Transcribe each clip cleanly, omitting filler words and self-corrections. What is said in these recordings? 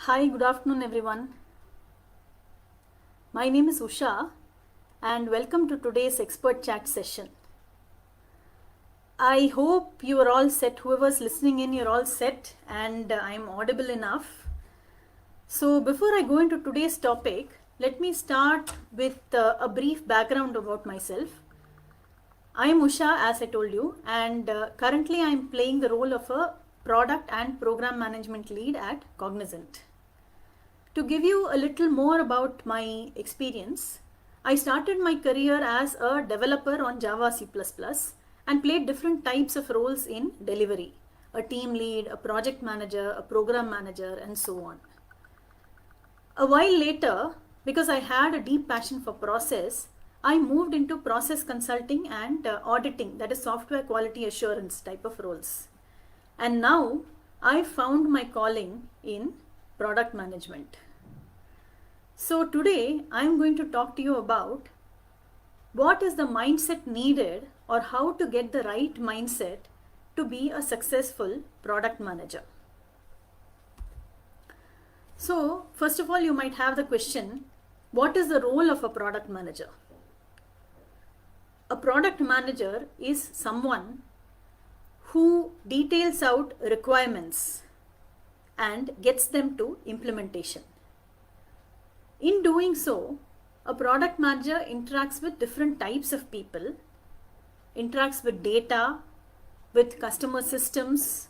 Hi, good afternoon everyone. My name is Usha and welcome to today's expert chat session. I hope you are all set, whoever's listening in, you're all set and I'm audible enough. So before I go into today's topic, let me start with a brief background about myself. I am Usha, as I told you, and currently I am playing the role of a product and program management lead at Cognizant. To give you a little more about my experience, I started my career as a developer on Java C++ and played different types of roles in delivery, a team lead, a project manager, a program manager, and so on. A while later, because I had a deep passion for process, I moved into process consulting and auditing, that is software quality assurance type of roles. And now I found my calling in product management. So today I am going to talk to you about what is the mindset needed or how to get the right mindset to be a successful product manager. So first of all, you might have the question, what is the role of a product manager? A product manager is someone who details out requirements and gets them to implementation. In doing so, a product manager interacts with different types of people, interacts with data, with customer systems,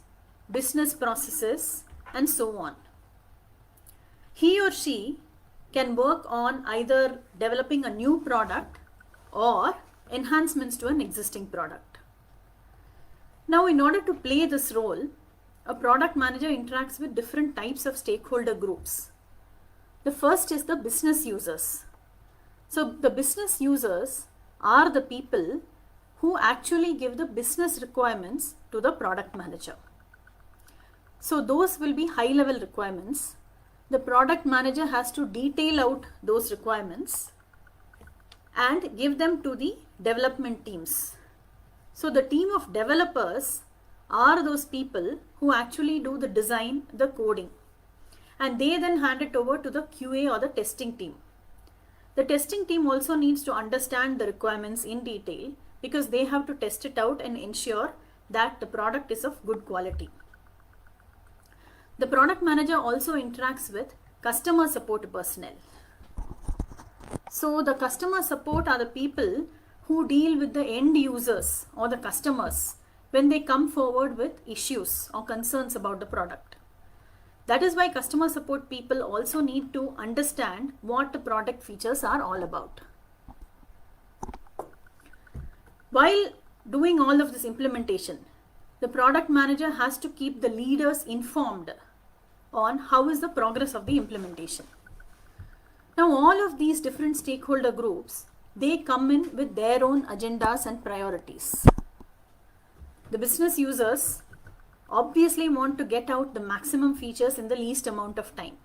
business processes, and so on. He or she can work on either developing a new product or enhancements to an existing product. Now, in order to play this role, a product manager interacts with different types of stakeholder groups. The first is the business users. So the business users are the people who actually give the business requirements to the product manager. So those will be high-level requirements. The product manager has to detail out those requirements and give them to the development teams. So the team of developers are those people who actually do the design, the coding, and they then hand it over to the QA or the testing team. The testing team also needs to understand the requirements in detail because they have to test it out and ensure that the product is of good quality. The product manager also interacts with customer support personnel. So the customer support are the people who deal with the end users or the customers when they come forward with issues or concerns about the product. That is why customer support people also need to understand what the product features are all about. While doing all of this implementation, the product manager has to keep the leaders informed on how is the progress of the implementation. Now, all of these different stakeholder groups, they come in with their own agendas and priorities. The business users obviously want to get out the maximum features in the least amount of time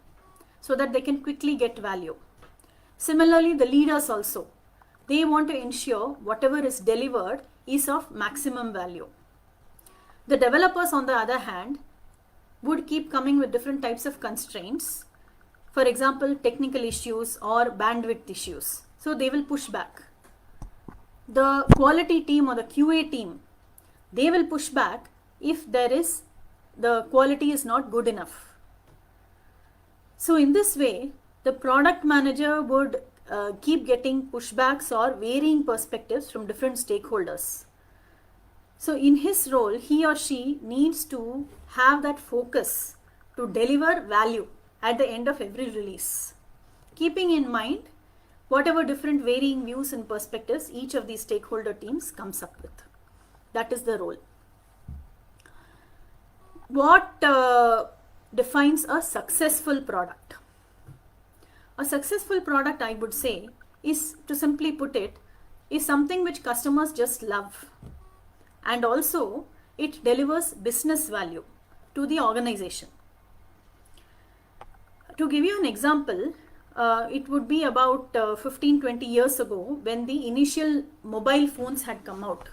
so that they can quickly get value. Similarly, the leaders also, they want to ensure whatever is delivered is of maximum value. The developers, on the other hand, would keep coming with different types of constraints. For example, technical issues or bandwidth issues. So they will push back. The quality team or the QA team, they will push back if the quality is not good enough. So in this way, the product manager would keep getting pushbacks or varying perspectives from different stakeholders. So in his role, he or she needs to have that focus to deliver value at the end of every release, keeping in mind whatever different varying views and perspectives each of these stakeholder teams comes up with. That is the role. What defines a successful product? A successful product, I would say, is, to simply put it, is something which customers just love. And also, it delivers business value to the organization. To give you an example, it would be about 15-20 years ago when the initial mobile phones had come out.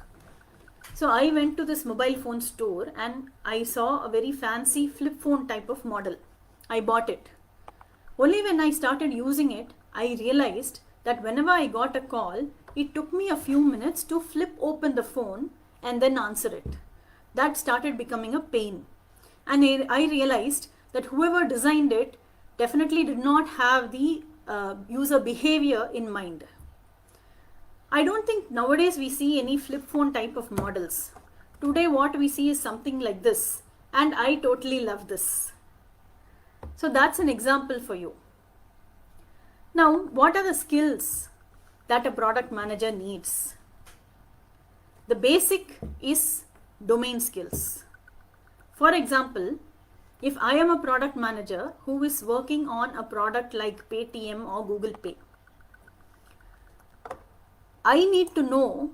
So I went to this mobile phone store and I saw a very fancy flip phone type of model. I bought it. Only when I started using it, I realized that whenever I got a call, it took me a few minutes to flip open the phone and then answer it. That started becoming a pain. And I realized that whoever designed it definitely did not have the user behavior in mind. I don't think nowadays we see any flip phone type of models. Today what we see is something like this, and I totally love this. So that's an example for you. Now, what are the skills that a product manager needs? The basic is domain skills. For example, if I am a product manager who is working on a product like Paytm or Google Pay, I need to know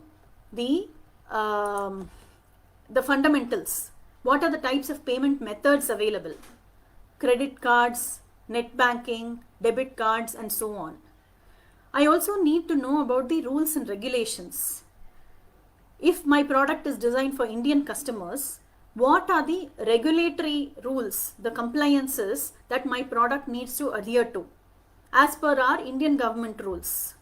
the fundamentals. What are the types of payment methods available? Credit cards, net banking, debit cards, and so on. I also need to know about the rules and regulations. If my product is designed for Indian customers, what are the regulatory rules, the compliances that my product needs to adhere to as per our Indian government rules?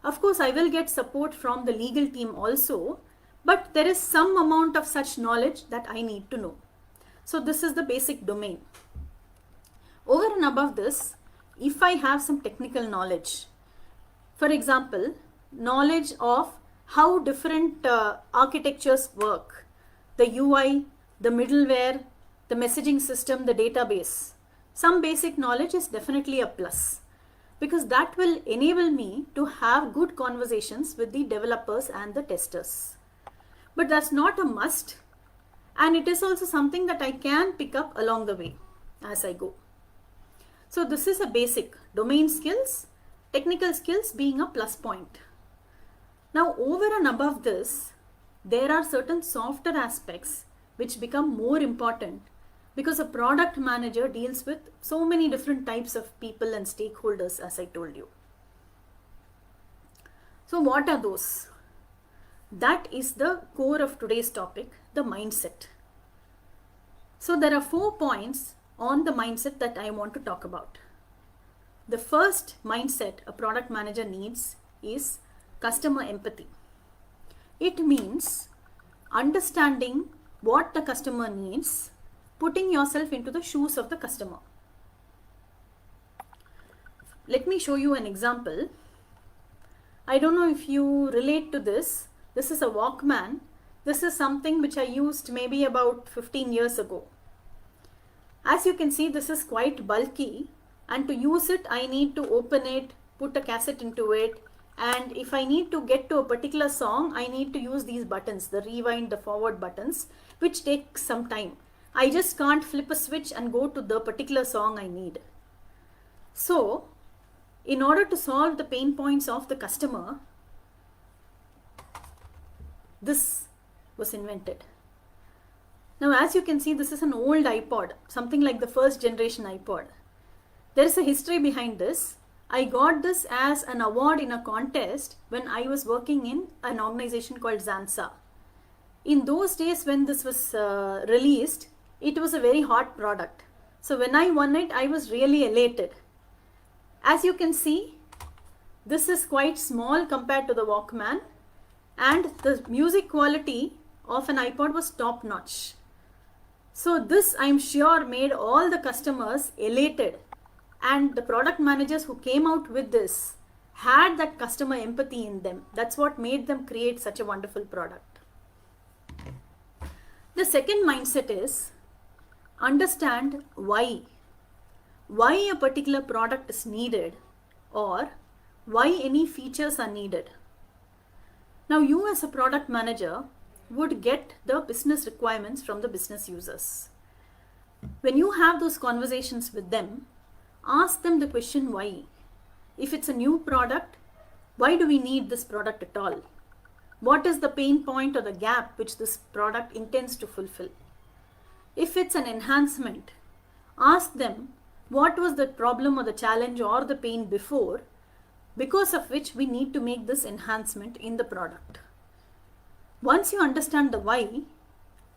Of course, I will get support from the legal team also, but there is some amount of such knowledge that I need to know. So this is the basic domain. Over and above this, if I have some technical knowledge, for example, knowledge of how different architectures work, the UI, the middleware, the messaging system, the database, some basic knowledge is definitely a plus, because that will enable me to have good conversations with the developers and the testers. But that's not a must, and it is also something that I can pick up along the way as I go. So this is a basic domain skills, technical skills being a plus point. Now over and above this, there are certain softer aspects which become more important, because a product manager deals with so many different types of people and stakeholders, as I told you. So what are those? That is the core of today's topic, the mindset. So there are 4 points on the mindset that I want to talk about. The first mindset a product manager needs is customer empathy. It means understanding what the customer needs, putting yourself into the shoes of the customer. Let me show you an example. I don't know if you relate to this. This is a Walkman. This is something which I used maybe about 15 years ago. As you can see, this is quite bulky, and to use it I need to open it, put a cassette into it, and if I need to get to a particular song, I need to use these buttons, the rewind, the forward buttons, which takes some time. I just can't flip a switch and go to the particular song I need. So, in order to solve the pain points of the customer, this was invented. Now as you can see, this is an old iPod, something like the first generation iPod. There is a history behind this. I got this as an award in a contest when I was working in an organization called Zansa. In those days when this was released, it was a very hot product. So when I won it, I was really elated. As you can see, this is quite small compared to the Walkman, and the music quality of an iPod was top notch. So this, I'm sure, made all the customers elated, and the product managers who came out with this had that customer empathy in them. That's what made them create such a wonderful product. The second mindset is understand why a particular product is needed, or why any features are needed. Now you as a product manager would get the business requirements from the business users. When you have those conversations with them, ask them the question why. If it's a new product, why do we need this product at all? What is the pain point or the gap which this product intends to fulfill? If it's an enhancement, ask them what was the problem or the challenge or the pain before, because of which we need to make this enhancement in the product. Once you understand the why,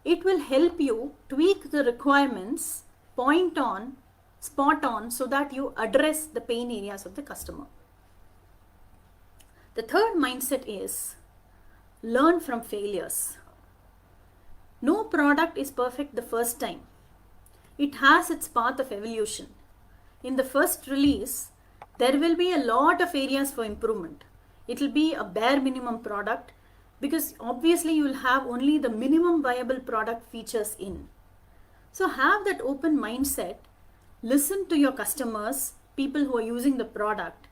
it will help you tweak the requirements point on spot on so that you address the pain areas of the customer. The third mindset is learn from failures. No product is perfect the first time. It has its path of evolution. In the first release, there will be a lot of areas for improvement. It will be a bare minimum product because obviously you will have only the minimum viable product features in. So have that open mindset, listen to your customers, people who are using the product,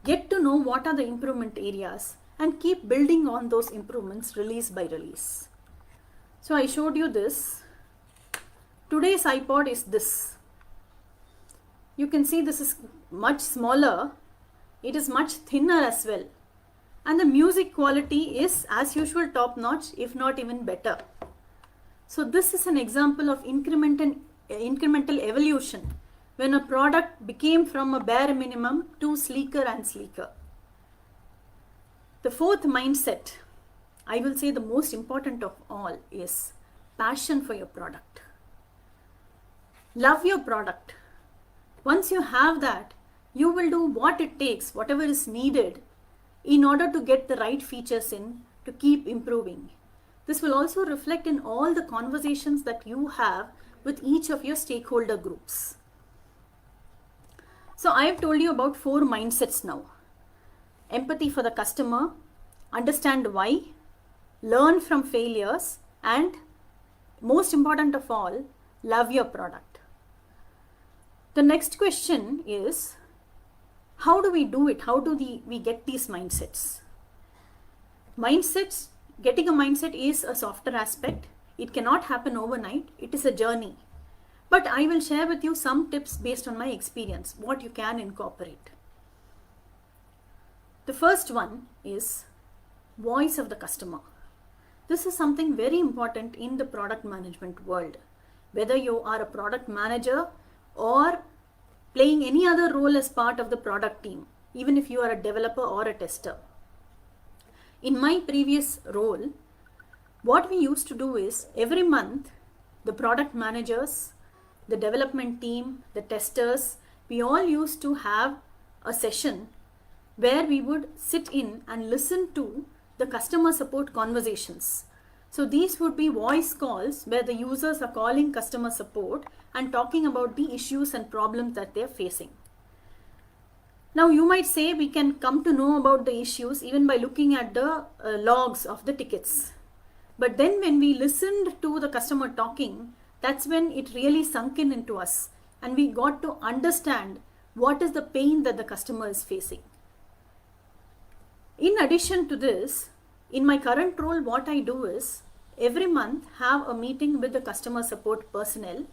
get to know what are the improvement areas and keep building on those improvements release by release. So I showed you this. Today's iPod is this. You can see this is much smaller. It is much thinner as well. And the music quality is as usual top notch, if not even better. So this is an example of incremental evolution when a product became from a bare minimum to sleeker and sleeker. The fourth mindset, I will say the most important of all, is passion for your product. Love your product. Once you have that, you will do what it takes, whatever is needed, in order to get the right features in to keep improving. This will also reflect in all the conversations that you have with each of your stakeholder groups. So I have told you about 4 mindsets now. Empathy for the customer, understand why, learn from failures, and most important of all, love your product. The next question is, how do we do it? How do we get these mindsets? Getting a mindset is a softer aspect. It cannot happen overnight. It is a journey. But I will share with you some tips based on my experience, what you can incorporate. The first one is voice of the customer. This is something very important in the product management world. Whether you are a product manager or playing any other role as part of the product team, even if you are a developer or a tester. In my previous role, what we used to do is every month, the product managers, the development team, the testers, we all used to have a session where we would sit in and listen to the customer support conversations. So these would be voice calls where the users are calling customer support and talking about the issues and problems that they are facing. Now you might say we can come to know about the issues even by looking at the logs of the tickets. But then when we listened to the customer talking, that's when it really sunk in into us and we got to understand what is the pain that the customer is facing. In addition to this, in my current role, what I do is every month have a meeting with the customer support personnel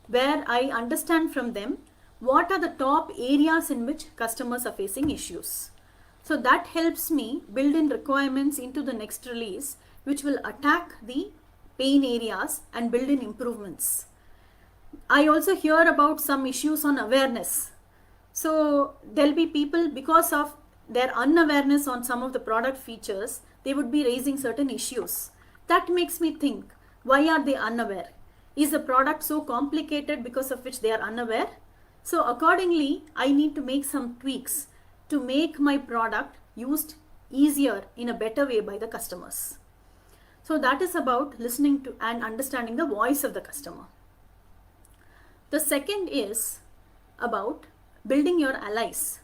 where I understand from them what are the top areas in which customers are facing issues. So that helps me build in requirements into the next release which will attack the pain areas and build in improvements. I also hear about some issues on awareness. So there'll be people, because of their unawareness on some of the product features, they would be raising certain issues. That makes me think, why are they unaware? Is the product so complicated because of which they are unaware? So accordingly, I need to make some tweaks to make my product used easier in a better way by the customers. So that is about listening to and understanding the voice of the customer. The second is about building your allies.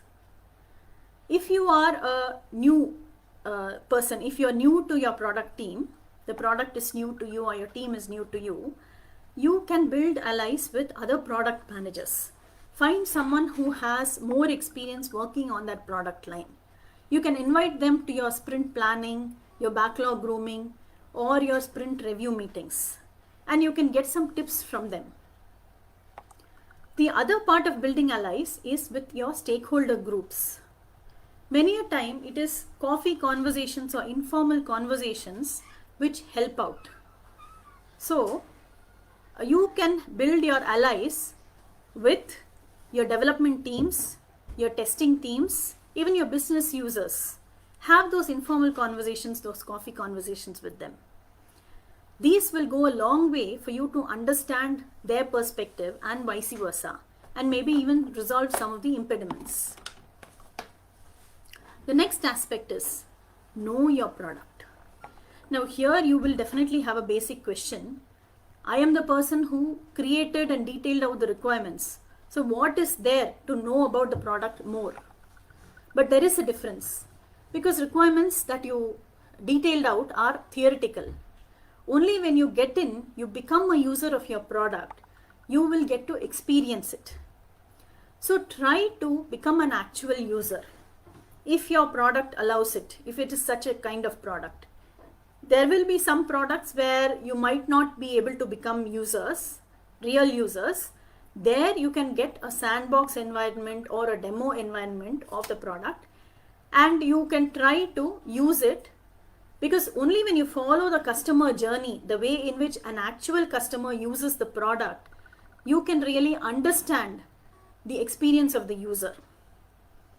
If you are a new person, if you are new to your product team, the product is new to you or your team is new to you, you can build allies with other product managers. Find someone who has more experience working on that product line. You can invite them to your sprint planning, your backlog grooming, or your sprint review meetings, and you can get some tips from them. The other part of building allies is with your stakeholder groups. Many a time it is coffee conversations or informal conversations which help out. So you can build your allies with your development teams, your testing teams, even your business users. Have those informal conversations, those coffee conversations with them. These will go a long way for you to understand their perspective and vice versa, and maybe even resolve some of the impediments. The next aspect is know your product. Now here you will definitely have a basic question. I am the person who created and detailed out the requirements. So what is there to know about the product more? But there is a difference, because requirements that you detailed out are theoretical. Only when you get in, you become a user of your product, you will get to experience it. So try to become an actual user. If your product allows it, if it is such a kind of product. There will be some products where you might not be able to become users, real users. There you can get a sandbox environment or a demo environment of the product, and you can try to use it, because only when you follow the customer journey, the way in which an actual customer uses the product, you can really understand the experience of the user.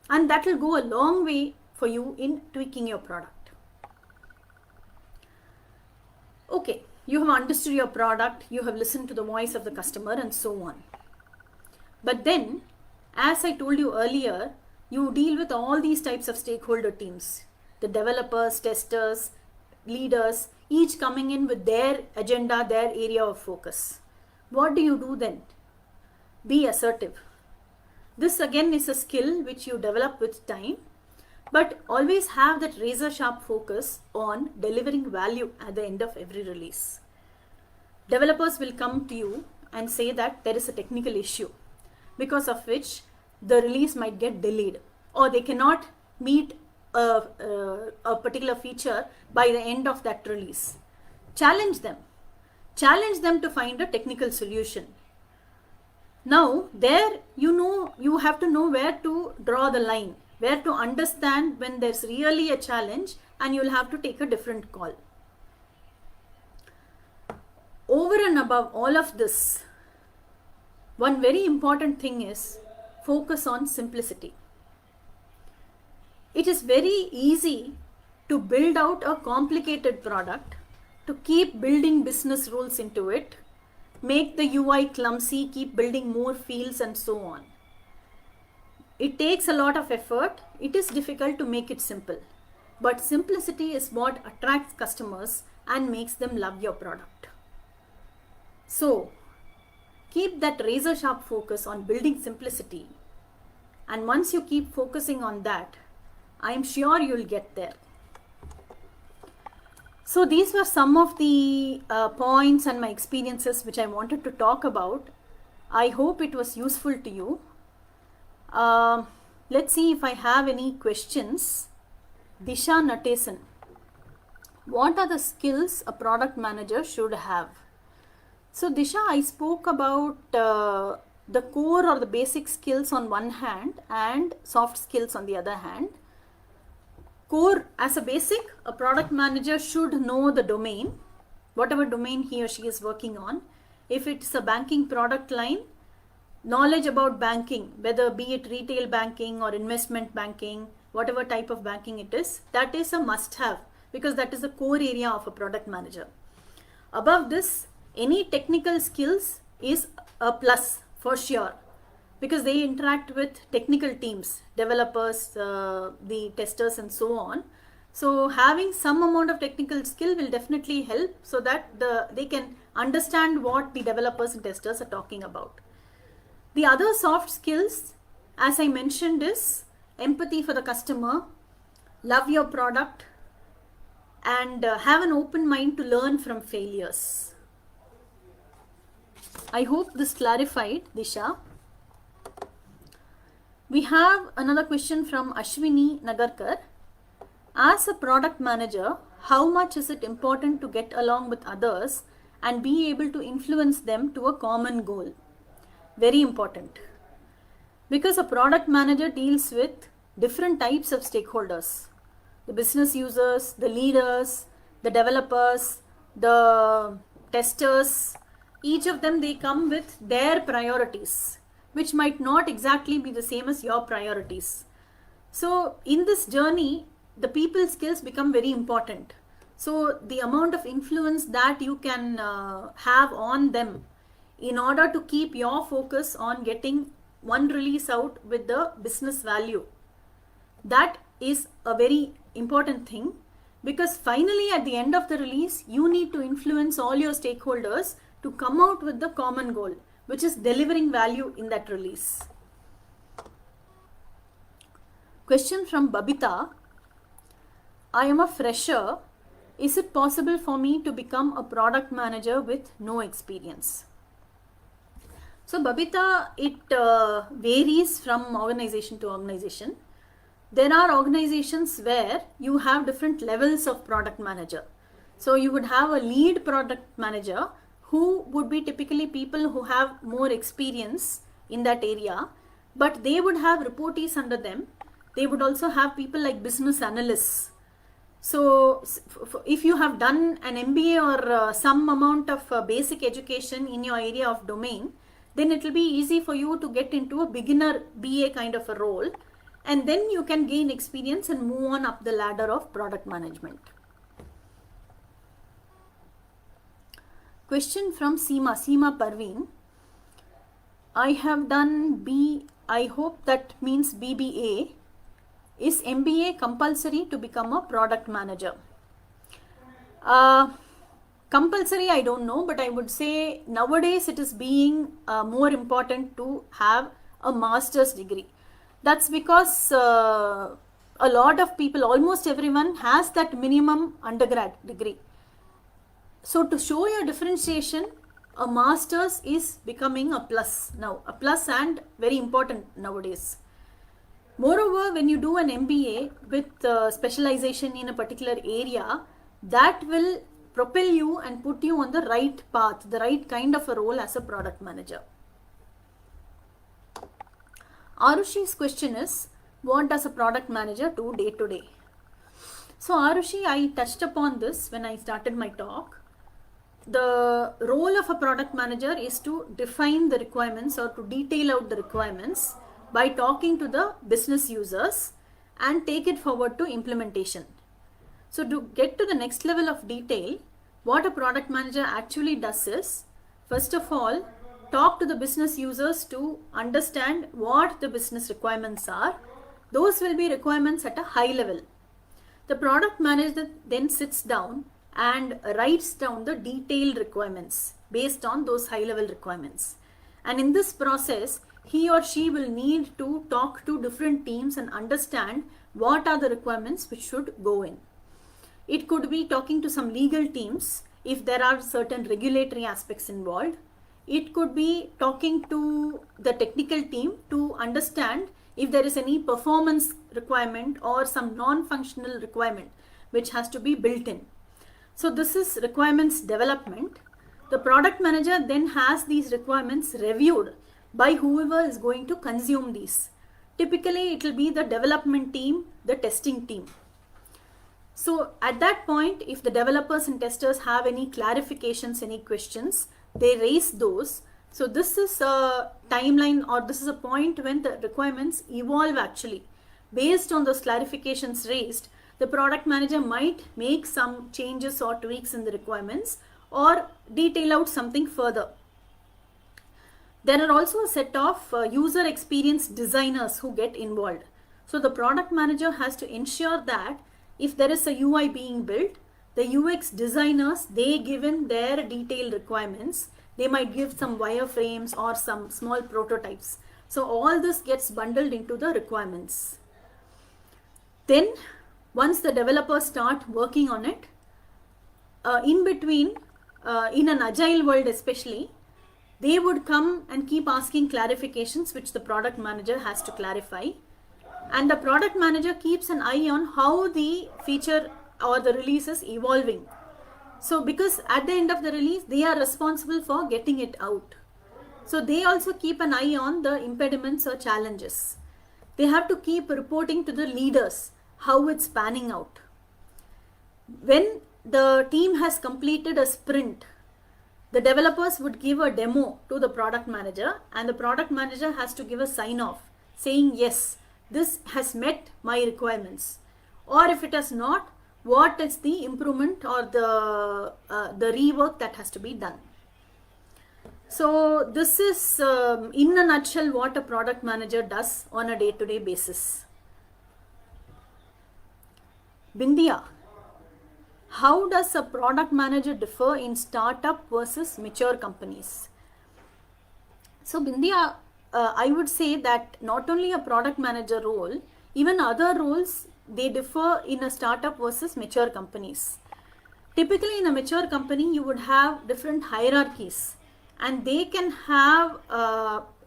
And that will go a long way for you in tweaking your product. Okay, you have understood your product, you have listened to the voice of the customer and so on. But then, as I told you earlier, you deal with all these types of stakeholder teams. The developers, testers, leaders, each coming in with their agenda, their area of focus. What do you do then? Be assertive. This again is a skill which you develop with time, but always have that razor sharp focus on delivering value at the end of every release. Developers will come to you and say that there is a technical issue, because of which the release might get delayed, or they cannot meet a particular feature by the end of that release. Challenge them. Challenge them to find a technical solution. Now, there you have to know where to draw the line, where to understand when there's really a challenge, and you'll have to take a different call. Over and above all of this, one very important thing is focus on simplicity. It is very easy to build out a complicated product, to keep building business rules into it, make the UI clumsy, keep building more fields and so on. It takes a lot of effort. It is difficult to make it simple. But simplicity is what attracts customers and makes them love your product. So, keep that razor sharp focus on building simplicity. And once you keep focusing on that, I am sure you'll get there. So these were some of the points and my experiences which I wanted to talk about. I hope it was useful to you. Let's see if I have any questions. Disha Natesan. What are the skills a product manager should have? So Disha, I spoke about the core or the basic skills on one hand and soft skills on the other hand. Core, as a basic, a product manager should know the domain, whatever domain he or she is working on. If it's a banking product line, knowledge about banking, whether be it retail banking or investment banking, whatever type of banking it is, that is a must-have, because that is the core area of a product manager. Above this, any technical skills is a plus for sure, because they interact with technical teams, developers, the testers and so on. So having some amount of technical skill will definitely help, so that they can understand what the developers and testers are talking about. The other soft skills, as I mentioned, is empathy for the customer, love your product, and have an open mind to learn from failures. I hope this clarified, Disha. We have another question from Ashwini Nagarkar. As a product manager, how much is it important to get along with others and be able to influence them to a common goal? Very important. Because a product manager deals with different types of stakeholders. The business users, the leaders, the developers, the testers. Each of them, they come with their priorities, which might not exactly be the same as your priorities. So in this journey, the people skills become very important. So the amount of influence that you can have on them in order to keep your focus on getting one release out with the business value. That is a very important thing, because finally at the end of the release, you need to influence all your stakeholders to come out with the common goal, which is delivering value in that release. Question from Babita. I am a fresher. Is it possible for me to become a product manager with no experience? So Babita, it varies from organization to organization. There are organizations where you have different levels of product manager. So you would have a lead product manager who would be typically people who have more experience in that area, but they would have reportees under them. They would also have people like business analysts. So if you have done an MBA or some amount of basic education in your area of domain, then it will be easy for you to get into a beginner BA kind of a role, and then you can gain experience and move on up the ladder of product management. Question from Seema Parveen. I have done B, I hope that means BBA. Is MBA compulsory to become a product manager? Compulsory, I don't know, but I would say nowadays it is being more important to have a master's degree. That's because a lot of people, almost everyone has that minimum undergrad degree. So to show your differentiation, a master's is becoming a plus now, a plus and very important nowadays. Moreover, when you do an MBA with specialization in a particular area, that will propel you and put you on the right path, the right kind of a role as a product manager. Arushi's question is, what does a product manager do day to day? So Arushi, I touched upon this when I started my talk. The role of a product manager is to define the requirements or to detail out the requirements by talking to the business users and take it forward to implementation. So to get to the next level of detail, what a product manager actually does is, first of all, talk to the business users to understand what the business requirements are. Those will be requirements at a high level. The product manager then sits down and writes down the detailed requirements based on those high level requirements. And in this process, he or she will need to talk to different teams and understand what are the requirements which should go in. It could be talking to some legal teams if there are certain regulatory aspects involved. It could be talking to the technical team to understand if there is any performance requirement or some non-functional requirement which has to be built in. So this is requirements development. The product manager then has these requirements reviewed by whoever is going to consume these. Typically, it will be the development team, the testing team. So at that point, if the developers and testers have any clarifications, any questions, they raise those. So this is a timeline, or this is a point when the requirements evolve actually. Based on those clarifications raised, the product manager might make some changes or tweaks in the requirements or detail out something further. There are also a set of user experience designers who get involved. So the product manager has to ensure that if there is a UI being built, the UX designers, they given their detailed requirements, they might give some wireframes or some small prototypes. So all this gets bundled into the requirements. Then once the developers start working on it, in between, in an agile world especially, they would come and keep asking clarifications which the product manager has to clarify. And the product manager keeps an eye on how the feature or the release is evolving. So because at the end of the release, they are responsible for getting it out. So they also keep an eye on the impediments or challenges. They have to keep reporting to the leaders how it's panning out. When the team has completed a sprint, the developers would give a demo to the product manager, and the product manager has to give a sign off saying, yes, this has met my requirements. Or if it has not, what is the improvement or the rework that has to be done. So this is in a nutshell what a product manager does on a day-to-day basis. Bindia, how does a product manager differ in startup versus mature companies? So Bindia, I would say that not only a product manager role, even other roles, they differ in a startup versus mature companies. Typically in a mature company, you would have different hierarchies, and they can have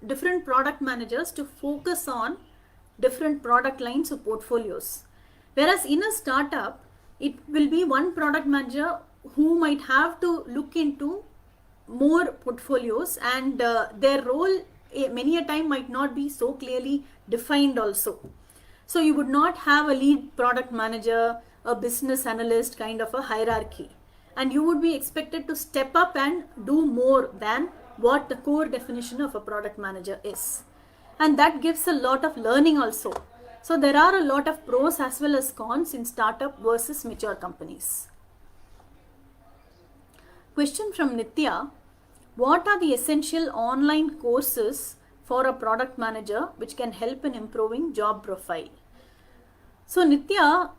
different product managers to focus on different product lines or portfolios. Whereas in a startup, it will be one product manager who might have to look into more portfolios, and their role many a time might not be so clearly defined also. So you would not have a lead product manager, a business analyst kind of a hierarchy, and you would be expected to step up and do more than what the core definition of a product manager is, and that gives a lot of learning also. So there are a lot of pros as well as cons in startup versus mature companies. Question from Nitya, what are the essential online courses for a product manager which can help in improving job profile? So Nitya,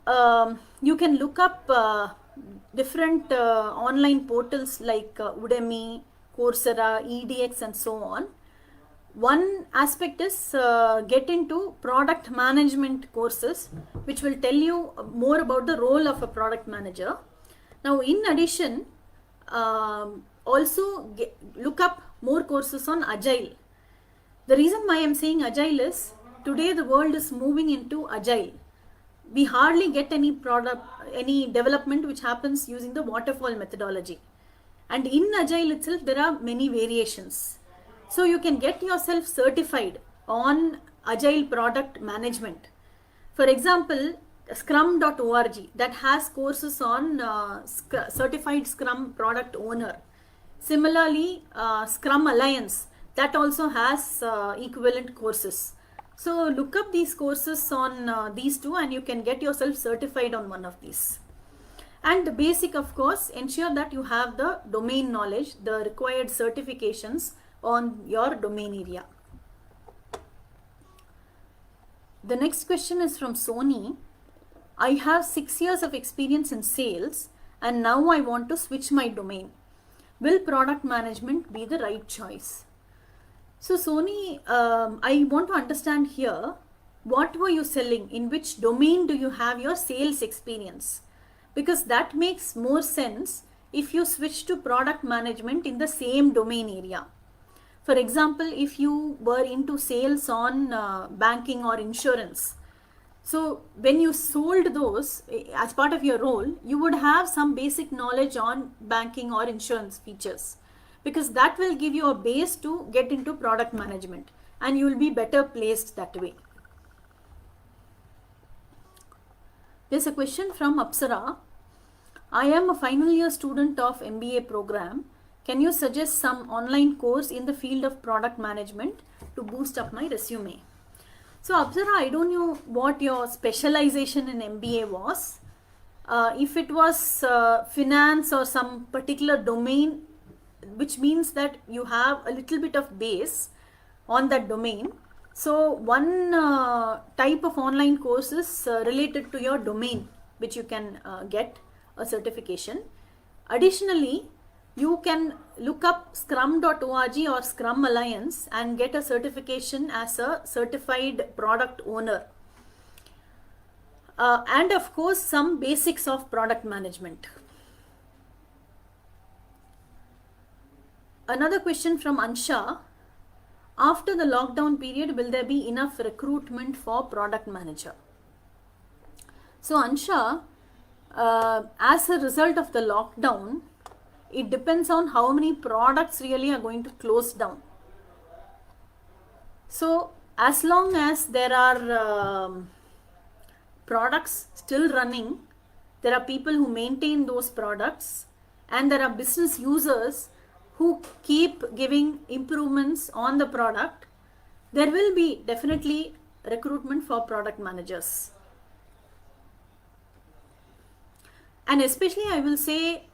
you can look up different online portals like Udemy, Coursera, EDX and so on. One aspect is get into product management courses, which will tell you more about the role of a product manager. Now in addition, also look up more courses on Agile. The reason why I am saying Agile is today the world is moving into Agile. We hardly get any development which happens using the waterfall methodology. And in Agile itself, there are many variations. So you can get yourself certified on Agile product management. For example, scrum.org that has courses on certified Scrum product owner. Similarly, Scrum Alliance that also has equivalent courses. So look up these courses on these two, and you can get yourself certified on one of these. And the basic, of course, ensure that you have the domain knowledge, the required certifications on your domain area. The next question is from Sony. I have 6 years of experience in sales and now I want to switch my domain. Will product management be the right choice? So Sony, I want to understand here, what were you selling? In which domain do you have your sales experience? Because that makes more sense if you switch to product management in the same domain area. For example, if you were into sales on banking or insurance, so when you sold those as part of your role, you would have some basic knowledge on banking or insurance features, because that will give you a base to get into product management and you will be better placed that way. There's a question from Apsara. I am a final year student of MBA program. Can you suggest some online course in the field of product management to boost up my resume? So Apsara, I don't know what your specialization in MBA was. If it was finance or some particular domain, which means that you have a little bit of base on that domain. So one type of online course is related to your domain, which you can get a certification. Additionally, you can look up scrum.org or Scrum Alliance and get a certification as a certified product owner. And of course, some basics of product management. Another question from Ansha. After the lockdown period, will there be enough recruitment for product manager? So Ansha, as a result of the lockdown, it depends on how many products really are going to close down. So as long as there are products still running, there are people who maintain those products, and there are business users who keep giving improvements on the product, there will be definitely recruitment for product managers. And especially I will say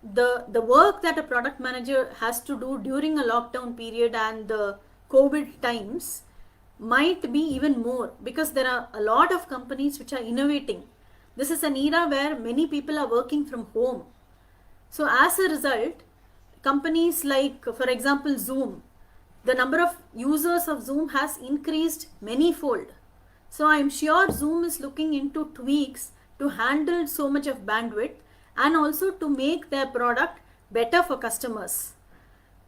the work that a product manager has to do during a lockdown period and the COVID times might be even more, because there are a lot of companies which are innovating. This is an era where many people are working from home. So as a result, companies like, for example, Zoom, the number of users of Zoom has increased manyfold. So I'm sure Zoom is looking into tweaks to handle so much of bandwidth and also to make their product better for customers.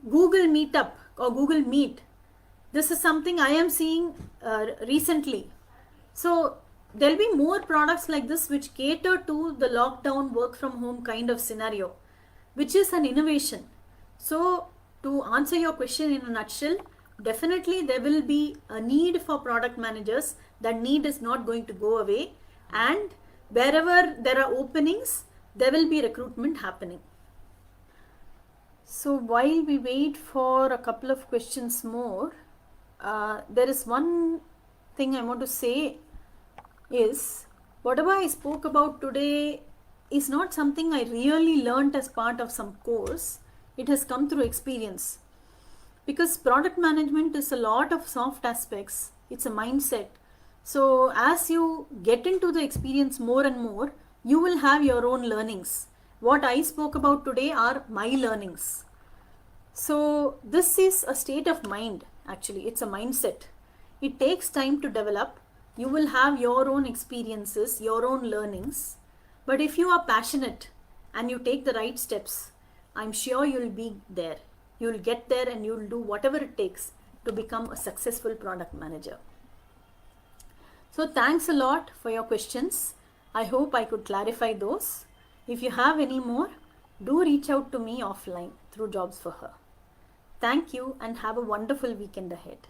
Google Meetup or Google Meet, this is something I am seeing recently. So there'll be more products like this which cater to the lockdown work from home kind of scenario, which is an innovation. So to answer your question in a nutshell, definitely there will be a need for product managers. That need is not going to go away, and wherever there are openings, there will be recruitment happening. So while we wait for a couple of questions more, there is one thing I want to say is, whatever I spoke about today is not something I really learned as part of some course. It has come through experience, because product management is a lot of soft aspects. It's a mindset. So as you get into the experience more and more, you will have your own learnings. What I spoke about today are my learnings. So this is a state of mind. Actually, it's a mindset. It takes time to develop. You will have your own experiences, your own learnings. But if you are passionate and you take the right steps, I'm sure you'll be there. You'll get there and you'll do whatever it takes to become a successful product manager. So thanks a lot for your questions. I hope I could clarify those. If you have any more, do reach out to me offline through JobsForHer. Thank you and have a wonderful weekend ahead.